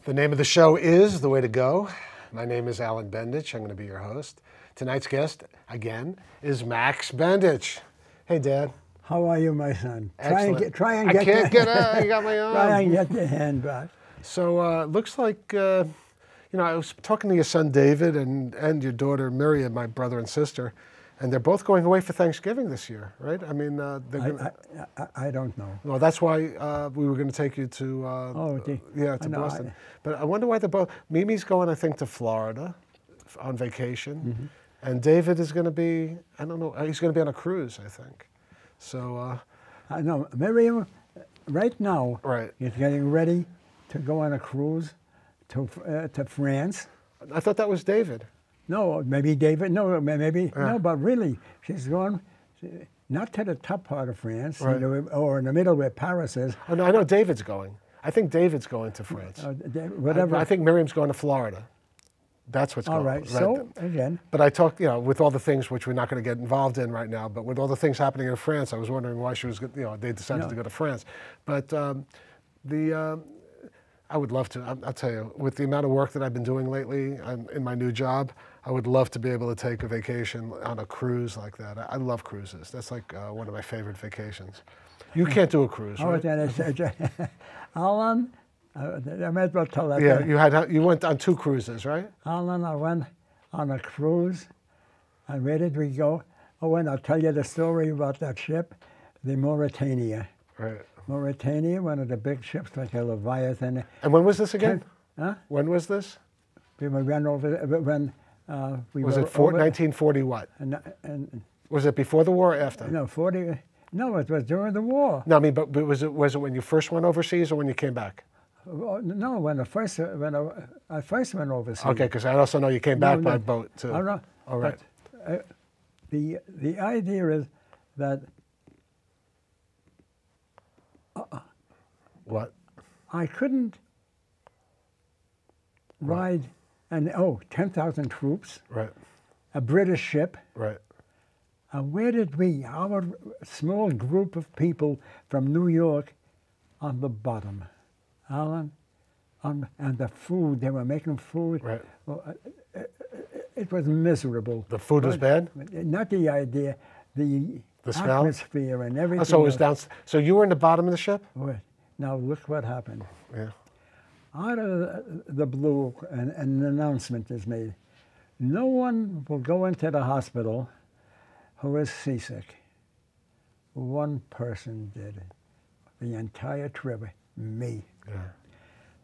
The name of the show is The Way to Go. My name is Alan Bendich. I'm going to be your host. Tonight's guest, again, is Max Bendich. Hey, Dad. How are you, my son? Excellent. Try and I get can't get out. You got my arm. Try and get your hand back. So looks like, I was talking to your son David and your daughter Miriam, my brother and sister, and they're both going away for Thanksgiving this year, right? I mean, they're gonna, I don't know. well, that's why we were going to take you to to Boston. But I wonder why they're both. Mimi's going, I think, to Florida on vacation, and David is going to be, I don't know, he's going to be on a cruise, I think. So I know Miriam, right now, is getting ready to go on a cruise to France. I thought that was David. No, maybe David. No, maybe no. But really, she's going not to the top part of France, or in the middle where Paris is. Oh no, I know David's going. I think David's going to France. Whatever. I think Miriam's going to Florida. That's what's going on. All right. So again. But I talked, with all the things which we're not going to get involved in right now. But with all the things happening in France, I was wondering why she was, they decided to go to France. But I would love to. I'll tell you, with the amount of work that I've been doing lately in my new job, I would love to be able to take a vacation on a cruise like that. I love cruises. That's like one of my favorite vacations. You can't do a cruise, right? Alan, I might as well tell that. Yeah, you went on 2 cruises, right? Alan, I went on a cruise, and where did we go? Oh, and I'll tell you the story about that ship, the Mauritania. Right. Mauritania, one of the big ships, like a Leviathan. And when was this again? Huh? When was this? We ran over, when we was were it 1940 what? And was it before the war or after? No, 40. No, it was during the war. No, I mean, but was it when you first went overseas or when you came back? No, when I first went overseas. Okay, because I also know you came back by boat too. Oh, no. All right. But, the idea is that what? I couldn't ride 10,000 troops. Right. A British ship. Right. And where did our small group of people from New York, on the bottom, Alan, and the food, they were making food. Right. Well, it was miserable. The food was bad? Not the idea, the smell? Atmosphere and everything. Oh, so it was down. So you were in the bottom of the ship? Wait, now look what happened. Yeah. Out of the blue, an announcement is made. No one will go into the hospital who is seasick. One person did it. The entire trip, me. Yeah.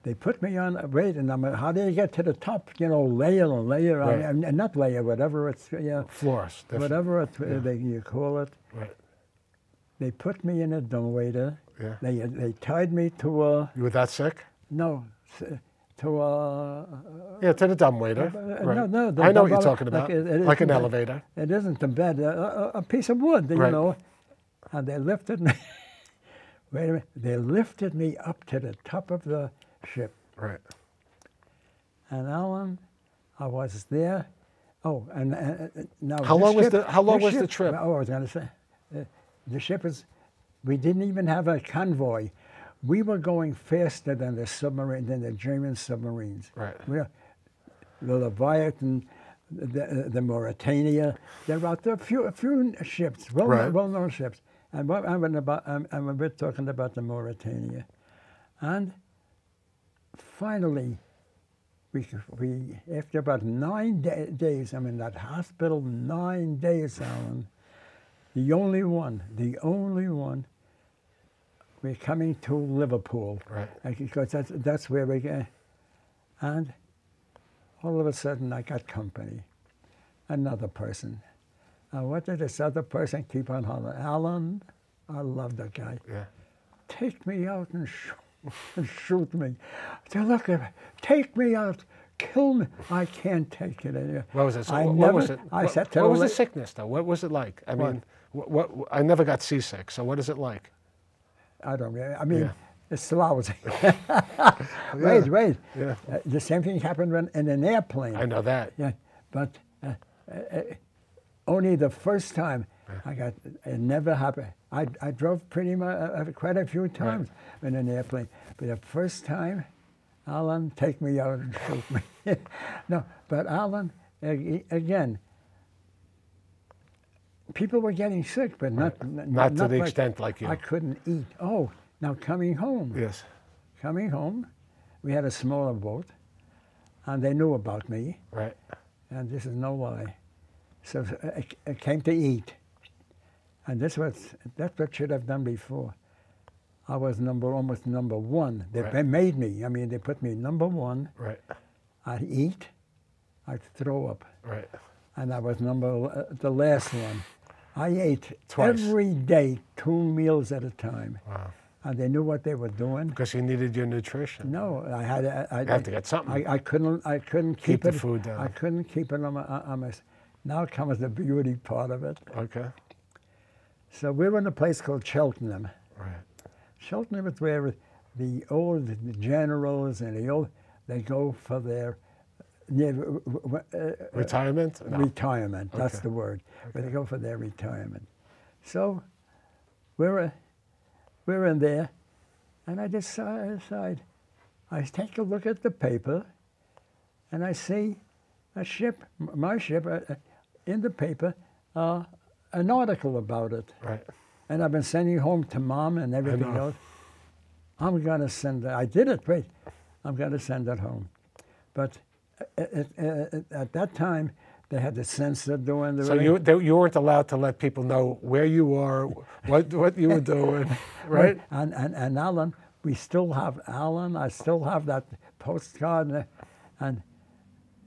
They put me on, and how do you get to the top? Layer and layer, and not layer, whatever it's, floors. Whatever you call it. Right. They put me in a dumbwaiter. Yeah. They tied me to a... You were that sick? No, to a... to the dumbwaiter. Right. No, I know what you're talking about, like an elevator. It isn't a bed, a piece of wood, you know. And they lifted me, wait a minute, they lifted me up to the top of the ship. Right. And Alan, I was there. Oh, and now how long was the trip? Oh, I was going to say, the ship is. We didn't even have a convoy. We were going faster than the German submarines. Right. The Leviathan, the Mauritania. There were a few ships, well-known ships. And I'm a bit talking about the Mauritania. And finally, we after about 9 days, I'm in that hospital 9 days, Alan. The only one, we're coming to Liverpool. Right. Because that's where we go. And all of a sudden, I got company. Another person. And what did this other person keep on hollering? Alan, I love that guy. Yeah. Take me out and shoot me. So look, take me out, kill me. I can't take it anymore. What was it? What was it? What was the sickness, though? What was it like? I mean, I never got seasick, so what is it like? I don't really. I mean, it's lousy. Wait. Yeah. The same thing happened in an airplane. I know that. Yeah, but only the first time it never happened. I drove pretty much quite a few times in an airplane, but the first time Alan, take me out and shoot me. No, but Alan, again, people were getting sick, but not to the extent like you. I couldn't eat. Oh, now coming home. Yes. Coming home, we had a smaller boat, and they knew about me. Right. And this is no lie. So I came to eat, and that's what should have done before. I was almost number one. They made me. I mean, they put me number one. Right. I'd eat, I'd throw up. Right. And I was the last one. I ate Twice. Every day, 2 meals at a time. Wow. And they knew what they were doing. Because you needed your nutrition. No, I had. You have to get something. I couldn't keep it. the food down. I couldn't keep it on my. Now comes the beauty part of it. Okay. So we were in a place called Cheltenham. Right. Cheltenham is where the old generals and they go for their retirement. No. Retirement. Okay. That's the word. Okay. Where they go for their retirement. So we're in there, and I decide, I take a look at the paper, and I see a ship, my ship, in the paper, an article about it. Right. And I've been sending home to Mom and everything else. I'm going to send it. I did it, wait. I'm going to send it home. But at that time, they had the censor doing the... So you weren't allowed to let people know where you are, what you were doing, right? And Alan, we still have Alan. I still have that postcard, and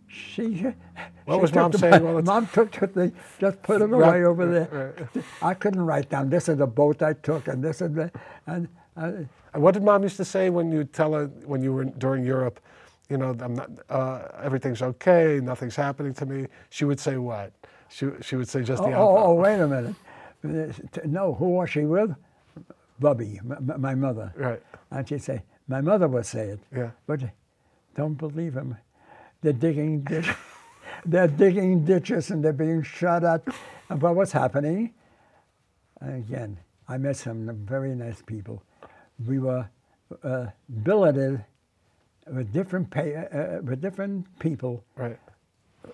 she... What was Mom saying all the time? Mom took it, just put it away over there. Right. I couldn't write down, this is the boat I took, and this is the... And what did Mom used to say when you tell her, when you were during Europe, you know, I'm not, everything's okay, nothing's happening to me? She would say what? She would say just the opposite. Oh, wait a minute. No, who was she with? Bubby, my mother. Right. And she'd say, my mother would say it. Yeah. But don't believe him. They're digging ditches. They're digging ditches and they're being shot at. But what's happening? And again, I met some very nice people. We were billeted with different people, right,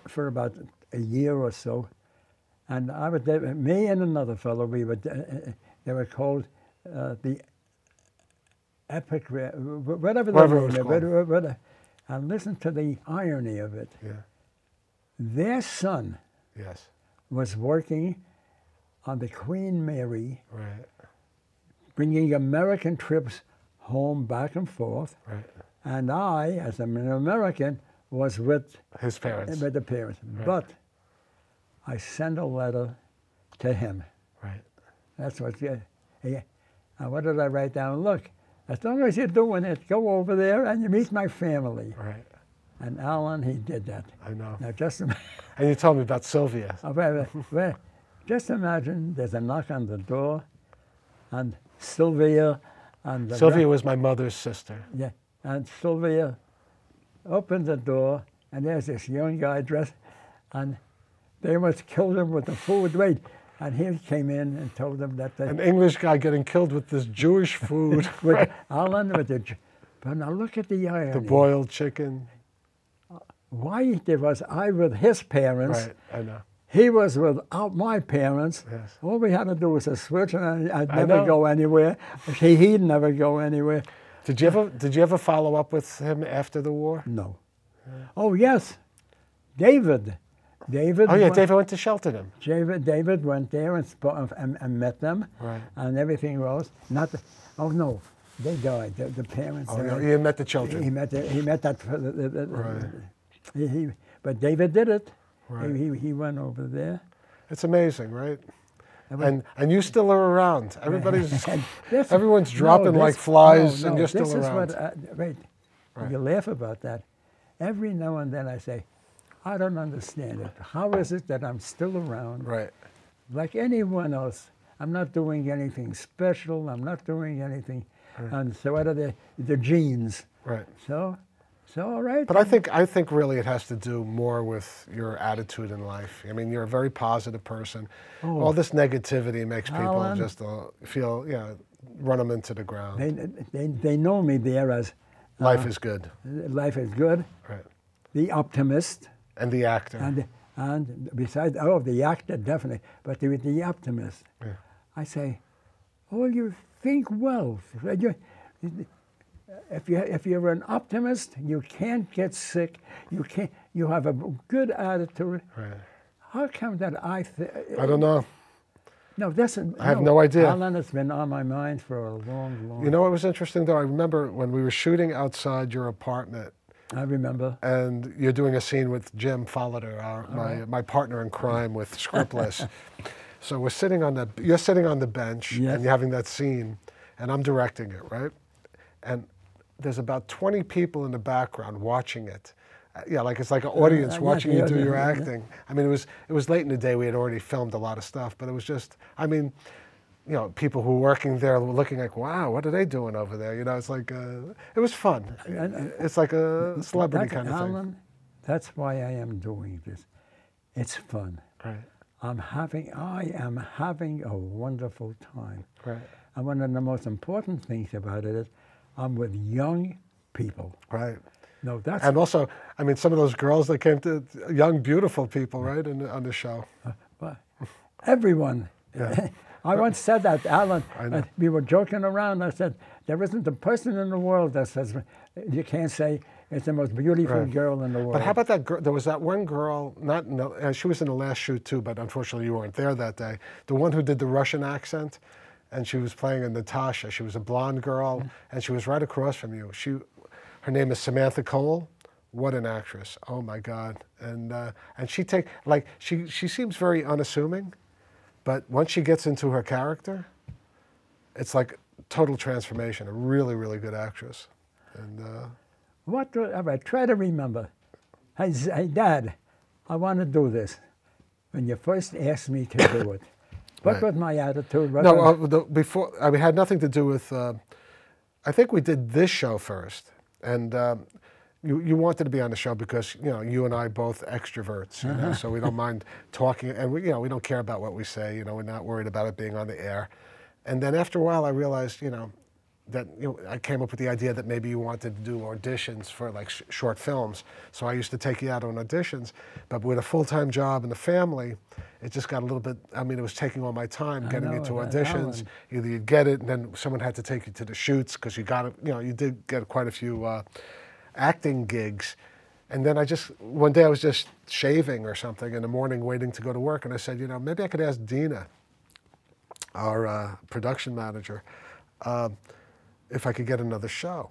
for about a year or so, and I was there. Me and another fellow. We were. They were called the Epic, whatever the name is. And listen to the irony of it. Yeah. Their son. Yes. Was working on the Queen Mary. Right. Bringing American troops home back and forth. Right. And I, as an American, was with his parents. With the parents. Right. But I sent a letter to him. Right. That's what. And what did I write down? Look, as long as you're doing it, go over there and you meet my family. Right. And Alan, he did that. I know. Now just imagine. And you told me about Sylvia. Well, just imagine there's a knock on the door, and Sylvia and Sylvia was my mother's sister. Yeah. And Sylvia opened the door, and there's this young guy dressed, and they must kill him with the food. Wait, and he came in and told them that an English guy getting killed with this Jewish food. with right. Alan with the. But now look at the irony. The boiled chicken. Why was I with his parents? Right, I know. He was without my parents. Yes. All we had to do was a switch, and I'd never go anywhere. He'd never go anywhere. Did you ever follow up with him after the war? No. Yeah. Oh yes, David. Oh yeah, David went to Cheltenham. David went there and met them. Right. And everything was not. Oh no, they died. The parents. Oh no, he met the children. He met that. Right. But David did it. Right. He went over there. It's amazing, right? And you still are around. Everyone's dropping like flies, and you're still around. This is what. Wait, you laugh about that. Every now and then I say, I don't understand it. How is it that I'm still around? Right. Like anyone else. I'm not doing anything special. I'm not doing anything. Right. And so what are the genes? Right. So all right. But I think really it has to do more with your attitude in life. I mean, you're a very positive person. Oh. All this negativity makes people just feel, run them into the ground. They know me there as Life is good. Life is good. Right. The optimist. And the actor. And besides, the actor definitely, but the optimist. Yeah. I say, oh, you think well. If you're an optimist, you can't get sick. You have a good attitude. Right. How come that I don't know. No, I have no idea. Alan, it's been on my mind for a long. You know what was interesting though? I remember when we were shooting outside your apartment. I remember. And you're doing a scene with Jim Folliter, my partner in crime with Scriptless. So you're sitting on the bench, yes. and you're having that scene, and I'm directing it, right? And there's about 20 people in the background watching it. Yeah, like it's like an audience watching you do your acting. I mean, it was late in the day. We had already filmed a lot of stuff, but it was just, I mean, you know, people who were working there were looking like, wow, what are they doing over there? You know, it's like, it was fun. It's like a celebrity kind of thing. Alan, that's why I am doing this. It's fun. Right. I am having a wonderful time. Right. And one of the most important things about it is I'm with young people. Right. No, that's... And also, I mean, some of those girls that came to, young, beautiful people, right, on the show. Everyone. Yeah. I once said that, Alan. I know. We were joking around. I said, there isn't a person in the world that says, you can't say it's the most beautiful girl in the world. But how about that girl? There was that one girl, she was in the last shoot too, but unfortunately you weren't there that day. The one who did the Russian accent, and she was playing a Natasha. She was a blonde girl, and she was right across from you. Her name is Samantha Cole. What an actress! Oh my God! And she seems very unassuming, but once she gets into her character, it's like total transformation. A really, really good actress. And I try to remember. Hey, Dad, I want to do this. When you first asked me to do it, what was my attitude? Before, I mean, it had nothing to do with. I think we did this show first. And you wanted to be on the show because, you know, you and I both extroverts, you know, so we don't mind talking, and we don't care about what we say, you know, we're not worried about it being on the air. And then after a while I realized, you know, that I came up with the idea that maybe you wanted to do auditions for like short films. So I used to take you out on auditions, but with a full-time job and a family, it just got a little bit, I mean, it was taking all my time getting you to auditions. Either you'd get it and then someone had to take you to the shoots because you got it, you know, you did get quite a few acting gigs. And then one day I was just shaving or something in the morning waiting to go to work, and I said, you know, maybe I could ask Dina, our production manager, if I could get another show.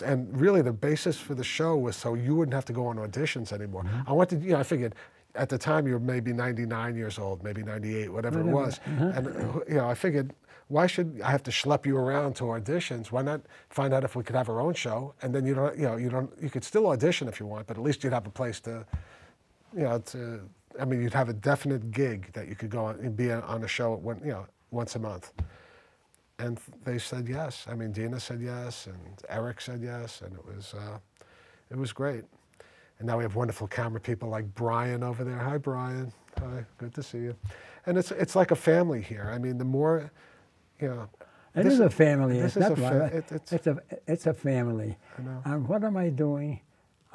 And really the basis for the show was so you wouldn't have to go on auditions anymore. I wanted, you know, I figured at the time you were maybe 99 years old, maybe 98, whatever it was. And, you know, I figured, why should I have to schlep you around to auditions? Why not find out if we could have our own show? And then you could still audition if you want, but at least you'd have a place to, you know, I mean, you'd have a definite gig that you could go on and be on a show, once a month. And they said yes. I mean, Dina said yes, and Eric said yes, and it was great. And now we have wonderful camera people like Brian over there. Hi, Brian. Hi, good to see you. And it's like a family here. I mean, the more, you know. It is a family. It's a family. I know. And what am I doing?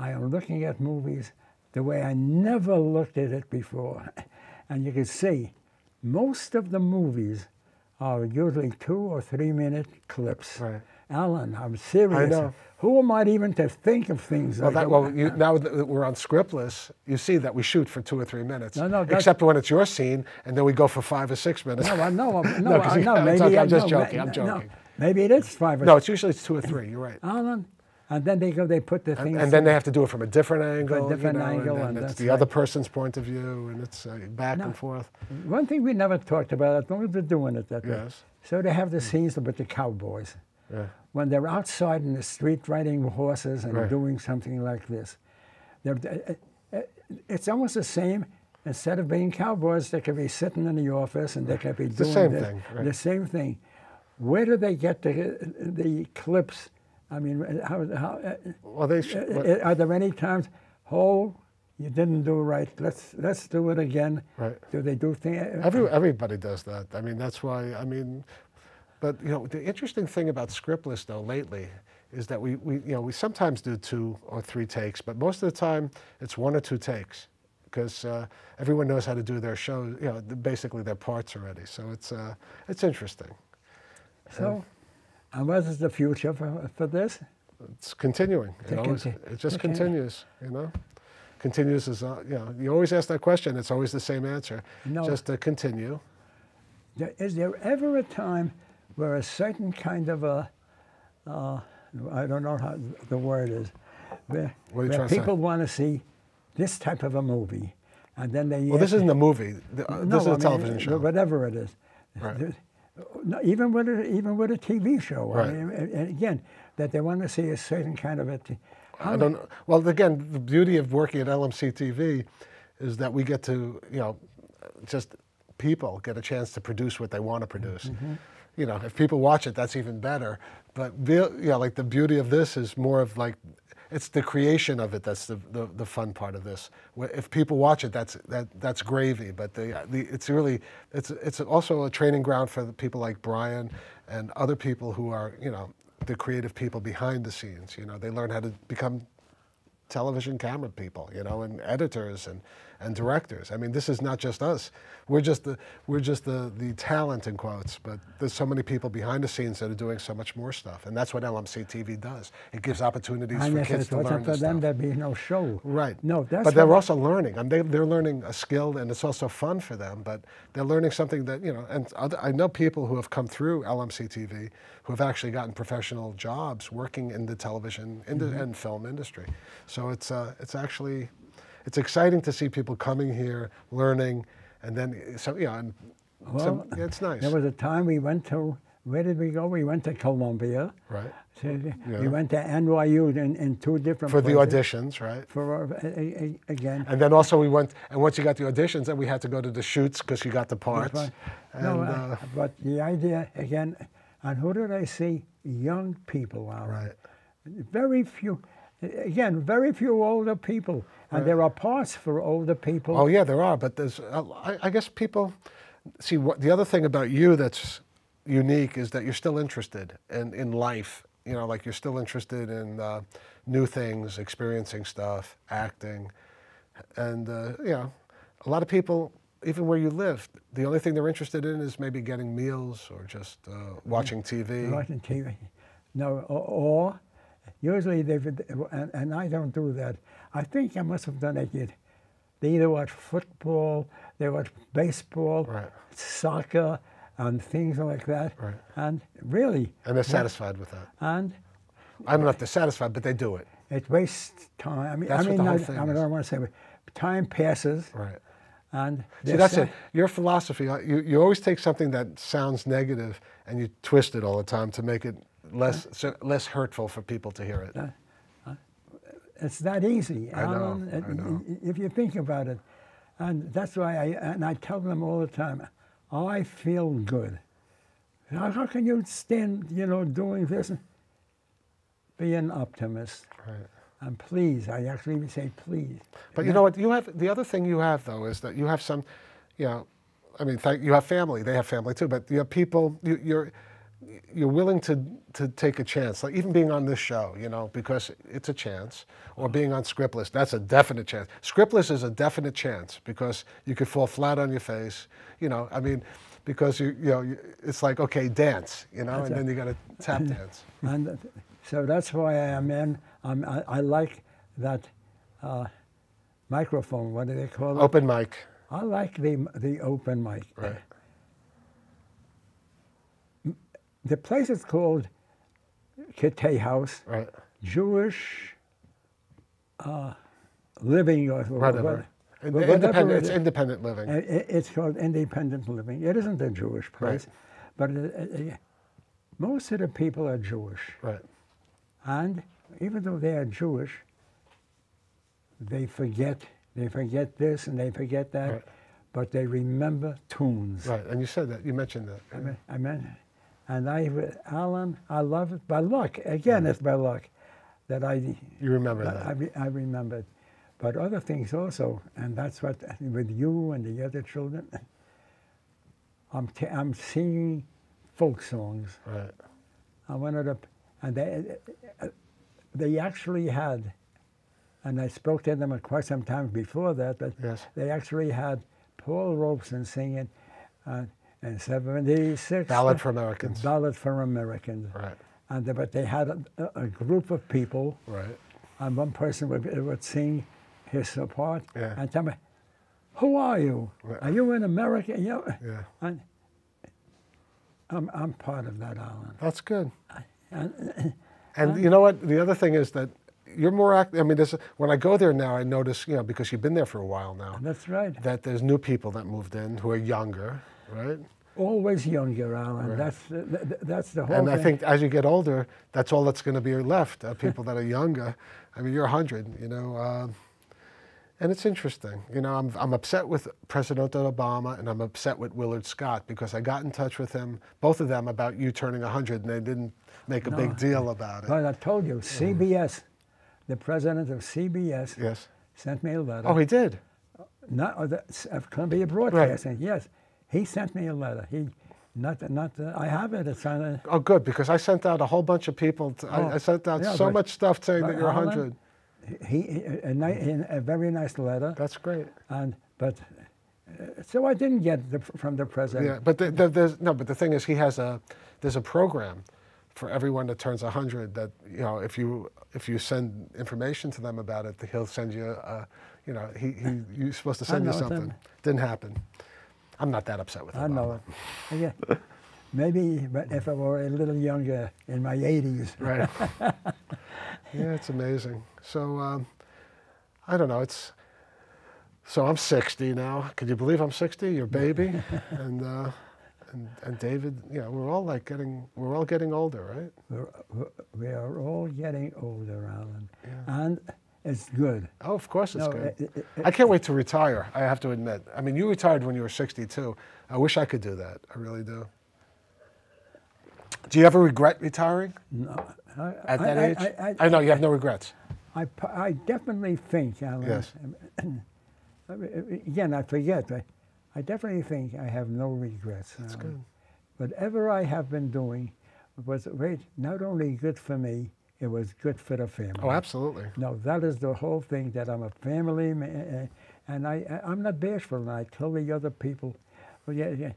I am looking at movies the way I never looked at it before. And you can see most of the movies are usually 2 or 3 minute clips. Right. Alan, I'm serious. I know. Who am I even to think of things like that? Now that we're on Scriptless, you see that we shoot for 2 or 3 minutes. No, except when it's your scene, and then we go for 5 or 6 minutes. No, maybe I'm just joking. I'm joking. No, maybe it is 5 or 6. No, it's usually 2 or 3. You're right. Alan, and then they put the things. And then they have to do it from a different angle. And it's the other person's point of view, and it's back and forth. One thing we never talked about, as long as we're doing it that way. Yes. So they have the scenes with the cowboys. Yeah. When they're outside in the street riding horses and doing something like this, it's almost the same. Instead of being cowboys, they could be sitting in the office and they could be doing the same thing. Right. The same thing. Where do they get the clips? I mean, are there any times, oh, you didn't do right, let's do it again? Right. Do they do things? Everybody does that. I mean, that's why, I mean, but, you know, the interesting thing about Scriptless, though, lately, is that we sometimes do 2 or 3 takes, but most of the time it's 1 or 2 takes, because everyone knows how to do their show, basically their parts already. So it's interesting. So, and what is the future for this? It's continuing. It just continues. Continues as you always ask that question. It's always the same answer. Just to continue. Is there ever a time where a certain kind of I don't know how the word is, where people want to see this type of a movie, and then they... Well, this isn't a movie. This is a television show. Whatever it is. Right. Even with a TV show. Right. I mean, and again, that they want to see a certain kind of a... Well, again, the beauty of working at LMC TV is that we get to, just people get a chance to produce what they want to produce. Mm-hmm. If people watch it, that's even better. But like the beauty of this is more of like, it's the creation of it that's the fun part of this. If people watch it, that's gravy. But it's also a training ground for the people like Brian and other people who are the creative people behind the scenes. They learn how to become television camera people, and editors and directors. I mean, this is not just us. We're just the talent in quotes, but there's so many people behind the scenes that are doing so much more stuff, and that's what LMC TV does. It gives opportunities for kids to learn. For them, there'd be no show. Right. No, but they're also learning. I mean, they're learning a skill, and it's also fun for them. But they're learning something that And I know people who have come through LMC TV who have actually gotten professional jobs working in the television and film industry. So it's exciting to see people coming here, learning, and then it's nice. There was a time we went to, where did we go? We went to Columbia. Right. We went to NYU in 2 different for places. the auditions, right? Again. And then also we went, and once you got the auditions, then we had to go to the shoots because you got the parts. Right. But the idea, again, and who did I see? Young people out. Right. Very few. Again, very few older people, and there are parts for older people. Oh yeah, there are, but there's, I guess people, see, the other thing about you that's unique is that you're still interested in life, like you're still interested in new things, experiencing stuff, acting, and a lot of people, even where you live, the only thing they're interested in is maybe getting meals or just watching TV. Watching TV, no, or usually and I don't do that. I think I must have done it yet. They either watch football, they watch baseball, right. Soccer, and things like that. Right. And really. And they're satisfied with that. And I don't know if they're satisfied, but they do it. It wastes time. That's what the whole thing is. I don't want to say, but time passes. Right. And see, that's it. Your philosophy, you always take something that sounds negative and you twist it all the time to make it less hurtful for people to hear it. It's that easy, Alan. I know. If you think about it. And that's why I tell them all the time, I feel good. How can you stand, doing this? Be an optimist. Right. And please, I actually say please. But you know what? The other thing you have, though, is that you have some, you have family. They have family, too. But you have people, you're willing to take a chance, like even being on this show, because it's a chance, or being on Scriptless, that's a definite chance. Scriptless is a definite chance because you could fall flat on your face, because it's like, okay, dance, then you got to tap dance. And so that's why I like that microphone. What do they call it? Open mic. I like the open mic. Right. The place is called Kittay House. Right. Jewish living or whatever. It's independent living. It's called independent living. It isn't a Jewish place, but most of the people are Jewish. Right. And even though they are Jewish, they forget this and they forget that, right. But they remember tunes. Right, and you said that, you mentioned that. I meant, and Alan, I love it by luck. Again, it's by luck that You remember that. I remembered. But other things also, and that's what, with you and the other children, I'm singing folk songs. Right. And they actually had, and I spoke to them quite some time before that, but yes. they actually had Paul Robeson singing in 76. Ballad for Americans. Ballad for Americans. Right. But they had a group of people, right. and one person would sing his part yeah. and tell me, who are you? Right. Are you in America? You know? Yeah. And I'm part of that, Alan. That's good. And you know what? The other thing is that you're more active. I mean, when I go there now, I notice, you know, because you've been there for a while now. That's right. That there's new people that moved in who are younger, right? Always younger, Alan. Right. That's the whole and thing. I think as you get older, that's all that's going to be left, people that are younger. I mean, you're 100, you know. And it's interesting. You know, I'm upset with President Obama and I'm upset with Willard Scott because I got in touch with him, both of them, about you turning 100, and they didn't make a big deal about it. But I told you, CBS, the president of CBS, yes. sent me a letter. Oh, he did? Not of Columbia Broadcasting, right. Yes. He sent me a letter. I have it. It's on a... Oh, good, because I sent out a whole bunch of people. I sent out so much stuff saying that you're 100. A very nice letter. That's great. So I didn't get from the president. Yeah, but but the thing is, there's a program for everyone that turns 100 that, you know, if you send information to them about it, he'll send you you know, you're supposed to send you something. Didn't happen. I'm not that upset with Obama. I know it. Yeah. Maybe if I were a little younger, in my 80s. Right. Yeah, it's amazing. So, I don't know, so I'm 60 now. Can you believe I'm 60? Your baby? and David, you know, we're all getting older, right? We are all getting older, Alan. Yeah. And it's good. Oh, of course it's good. I can't wait to retire, I have to admit. I mean, you retired when you were 62. I wish I could do that. I really do. Do you ever regret retiring? No. At that age? I know, you have no regrets. I definitely think, Alan. Yes. Again, I forget. I definitely think I have no regrets. That's good. Whatever I have been doing was not only good for me, it was good for the family. Oh, absolutely. No, that is the whole thing, that I'm a family man, and I'm not bashful, and I tell the other people, well, yeah,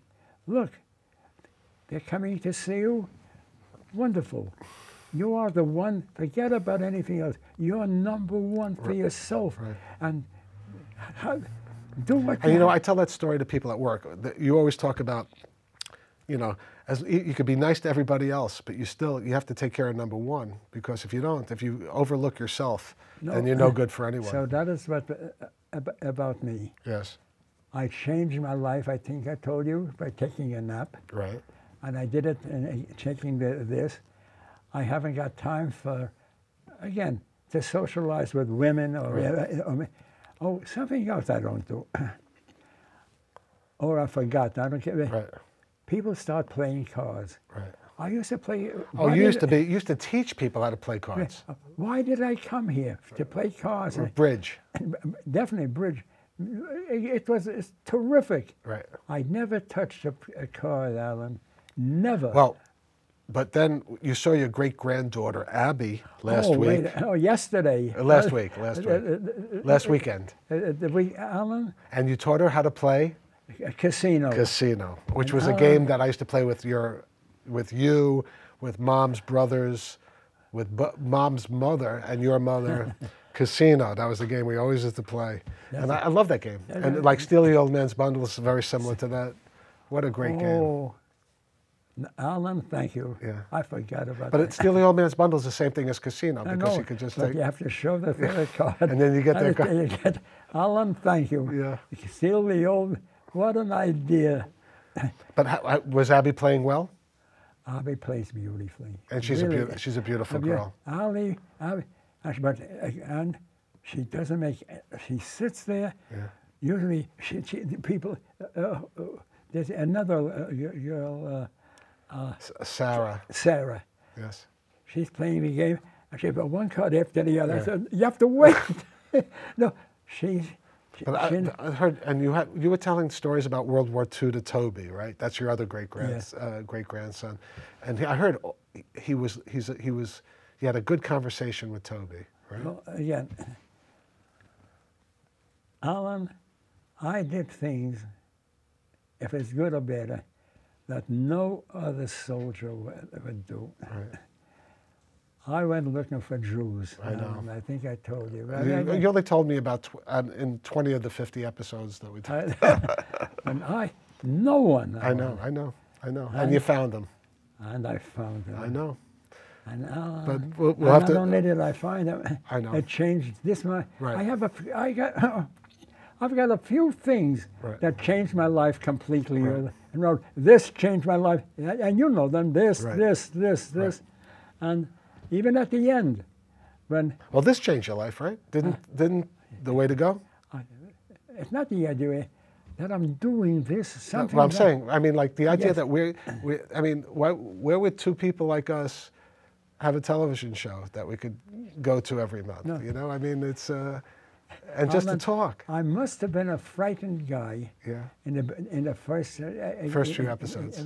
look, they're coming to see you. Wonderful. You are the one, forget about anything else. You're number one for yourself. Right. And do what you know, I tell that story to people at work. You always talk about, you know, as you could be nice to everybody else, but you have to take care of number one, because if you overlook yourself, then you're no good for anyone. So that is what about me. Yes. I changed my life, I think I told you, by taking a nap. Right. And I did it in taking this. I haven't got time for, again, to socialize with women or something else I don't do. Or I forgot, I don't care. Right. People start playing cards. Right. I used to play. Oh, you used to teach people how to play cards. Why did I come here to play cards? Or bridge. Definitely bridge. It's terrific. Right. I never touched a card, Alan. Never. Well, but then you saw your great-granddaughter, Abby, last week. Yesterday. Last weekend. Alan? And you taught her how to play? Casino. Casino, which was a game that I used to play with you, with Mom's brothers, with Mom's mother and your mother. Casino, that was the game we always used to play. And I love that game. And like Steal the Old Man's Bundle is very similar to that. What a great game. Alan, thank you. Yeah. I forgot about that. But Steal the Old Man's Bundle is the same thing as Casino, because you could just take... you have to show the card. And then you get their card. Alan, thank you. Yeah. Steal the Old... What an idea. But was Abby playing well? Abby plays beautifully. And she's a beautiful girl. Abby, and she doesn't make... She sits there. Yeah. Usually, people... there's another girl... Sarah. Sarah. Yes. She's playing the game, and she put one card after the other. I said, you have to wait. No, she's But I heard, and you were telling stories about World War II to Toby, right? That's your other great grandson, and I heard he had a good conversation with Toby, right? Well, again, Alan, I did things, if it's good or bad, that no other soldier would do. Right. I went looking for Jews. I know. I think I told you. You only told me about in 20 of the 50 episodes that we talked. And no one. I know. And you found them. And I found them. I know. And but we'll have not to. Only did I find them, I know. It changed this. Right. I've got a few things right. that changed my life completely. Right. And this changed my life, and you know them. This, right. this, right. and even at the end, when this changed your life, right? Didn't the way to go? It's not the idea that I'm doing this. Something. Well, I'm saying, I mean, like the idea that I mean, where would two people like us have a television show that we could go to every month? No. You know, I mean, it's and just to talk. I must have been a frightened guy. Yeah. In the first few episodes.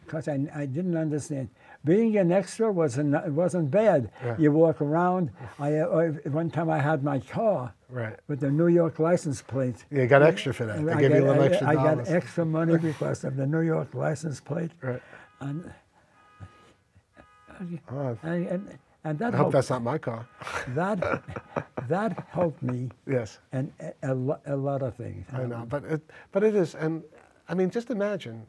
Because I didn't understand. Being an extra wasn't bad. Yeah. You walk around. One time I had my car right. with the New York license plate. Yeah, you got extra for that. They gave you a little extra dollars. I got extra money because of the New York license plate. Right. And that I hope that's not my car. That helped me. Yes. And a lot of things. I know, but it is, and I mean, just imagine.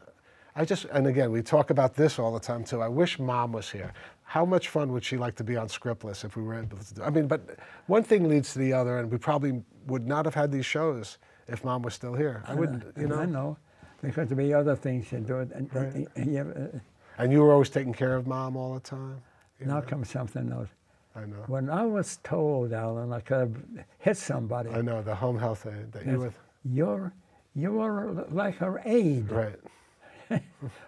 And again, we talk about this all the time too. I wish Mom was here. How much fun would she like to be on Scriptless if we were able to do? I mean, but one thing leads to the other, and we probably would not have had these shows if Mom was still here. I wouldn't, you know. I know, because there'd be other things to do. And you were always taking care of Mom all the time. Now comes something else. I know. When I was told, Alan, I could have hit somebody. I know, the home health aide that you were. You're like her aide. Right.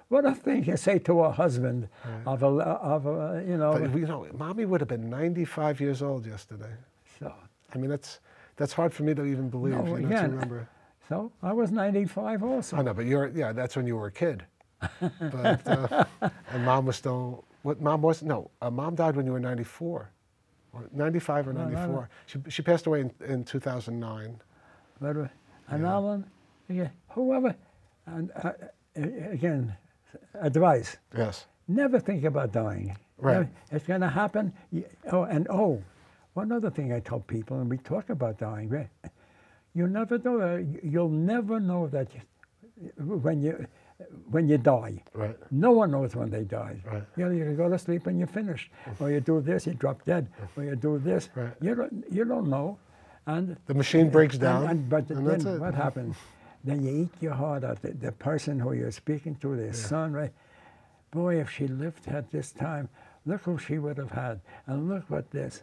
What a thing to say to a husband right. You know. But, you know, Mommy would have been 95 years old yesterday. So. I mean, that's hard for me to even believe. No, you know, to remember. So I was 95 also. I know, but that's when you were a kid. But and Mom was still. What Mom was? No, Mom died when you were 94, or 95 or 94. No. She passed away in 2009. But and Alan, whoever, and again, advice. Yes. Never think about dying. Right. It's going to happen. One other thing I tell people, and we talk about dying. Right? You never know. You'll never know that when you die. Right. No one knows when they die. Right. You know, you go to sleep and you're finished. Or you do this, you drop dead. Or you do this. Right. You don't know. And the machine breaks down. But then what happens? Then you eat your heart out. The person who you're speaking to, their son, right? Boy, if she lived at this time, look who she would have had. And look what this.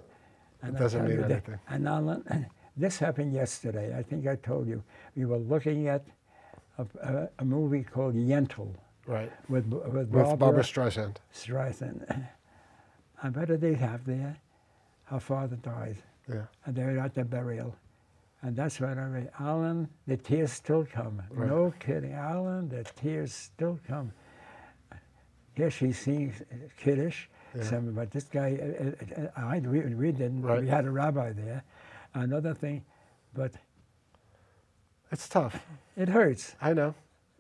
And it doesn't mean anything. And Alan, this happened yesterday. I think I told you. We were looking at a movie called Yentl. Right. With Barbara Streisand. And what did they have there? Her father died. Yeah. And they were at the burial. And that's when I read, Alan, the tears still come. Right. No kidding. Alan, the tears still come. Here she seems kiddish. Yeah. But this guy, we didn't. Right. We had a rabbi there. Another thing, but it's tough. It hurts. I know.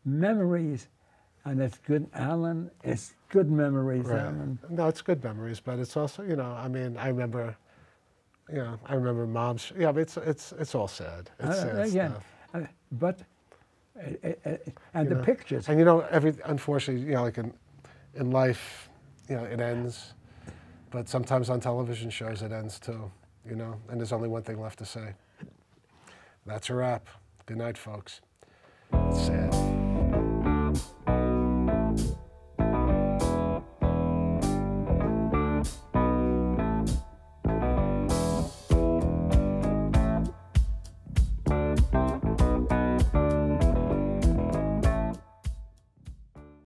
Memories, and it's good. Alan, it's good memories. Right. Alan. No, it's good memories, but it's also, you know, I mean, I remember Mom's. Yeah, but it's all sad. It's sad stuff. But and the pictures. And you know, unfortunately, you know, like in life, you know, it ends. But sometimes on television shows, it ends too. You know, and there's only one thing left to say. That's a wrap. Good night, folks. It's sad.